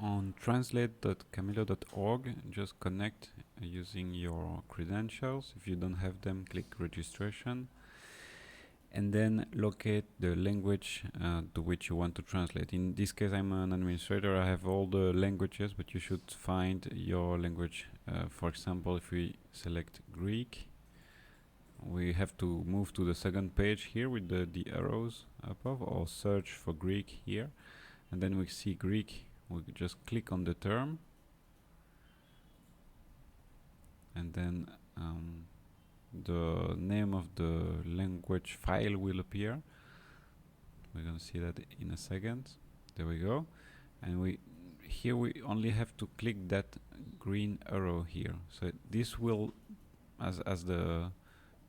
on translate.chamilo.org, just connect using your credentials. If you don't have them, click registration, and then locate the language to which you want to translate. In this case, I'm an administrator. I have all the languages, but you should find your language. For example, if we select Greek, we have to move to the second page here with the arrows above, or search for Greek here, and then we see Greek. We just click on the term, and then the name of the language file will appear. We're gonna see that in a second. There we go. And here we only have to click that green arrow here. So this will, as the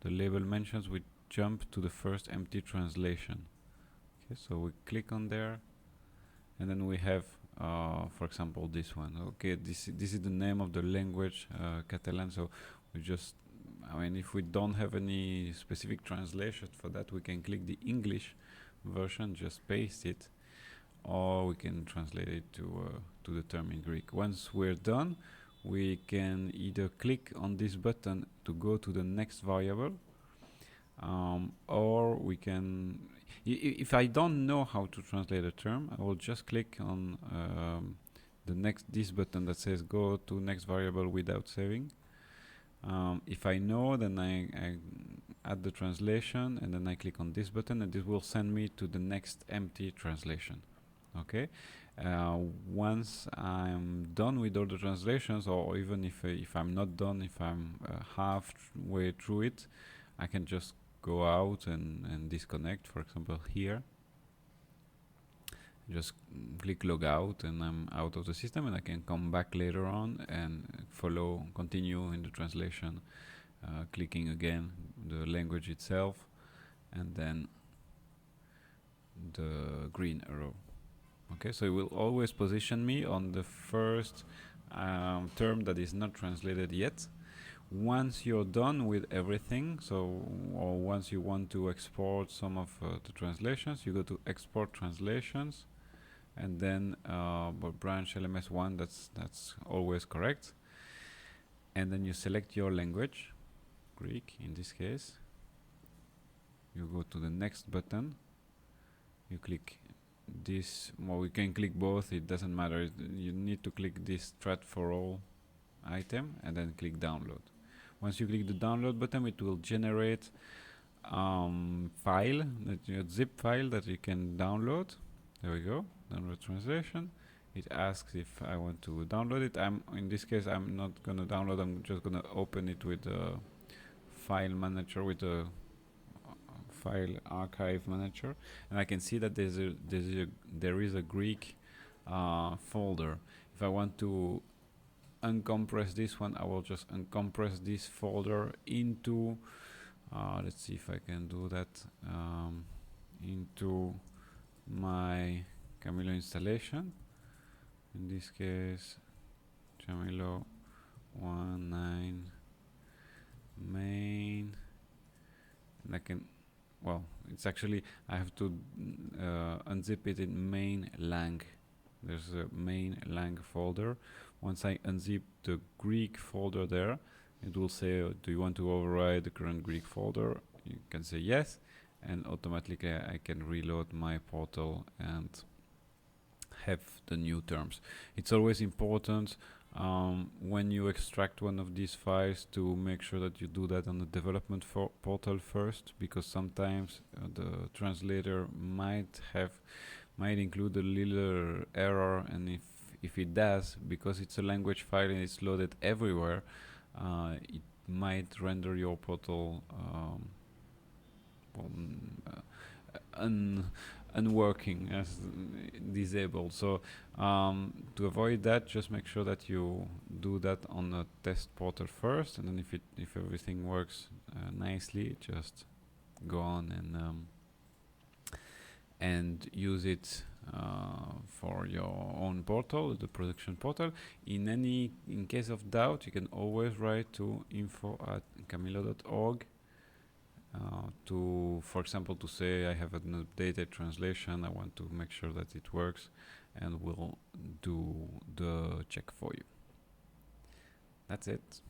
label mentions, we jump to the first empty translation. Okay, so we click on there, and then we have, for example, this one. Okay, this is the name of the language, Catalan. So we just, I mean, if we don't have any specific translation for that, we can click the English version, just paste it, or we can translate it to the term in Greek. Once we're done, we can either click on this button to go to the next variable, or we can, if I don't know how to translate a term, I will just click on this button that says go to next variable without saving. If I know, then I add the translation, and then I click on this button, and this will send me to the next empty translation. Okay. Once I'm done with all the translations, or even if I'm not done, if I'm halfway through it, I can just go out and disconnect. For example, here, just click log out, and I'm out of the system, and I can come back later on and continue in the translation, clicking again the language itself, and then the green arrow. Okay, so it will always position me on the first term that is not translated yet. Once you're done with everything, or once you want to export some of the translations, you go to export translations, and then branch LMS1, that's always correct, and then you select your language, Greek in this case. You go to the next button, you click this, well, we can click both, it doesn't matter. You need to click this strat for all item, and then click download. Once you click the download button, it will generate file, zip file that you can download. There we go, download translation. It asks if I want to download it. In this case, I'm not gonna download, I'm just gonna open it with the file manager, with the file archive manager, and I can see that there is a Greek folder. If I want to uncompress this one, I will just uncompress this folder into, let's see if I can do that, into my Chamilo installation. In this case, Chamilo 1.9 main, and I can, well, it's actually, I have to unzip it in main lang. There's a main lang folder. Once I unzip the Greek folder there, it will say, do you want to override the current Greek folder? You can say yes, and automatically I can reload my portal and have the new terms. It's always important when you extract one of these files to make sure that you do that on the development portal first, because sometimes the translator might include a little error, and if it does, because it's a language file and it's loaded everywhere, it might render your portal unworking, as disabled. So to avoid that, just make sure that you do that on the test portal first, and then if everything works nicely, just go on and use it for your own portal, the production portal. In case of doubt, you can always write to info@chamilo.org to, for example, to say I have an updated translation, I want to make sure that it works, and we'll do the check for you. That's it.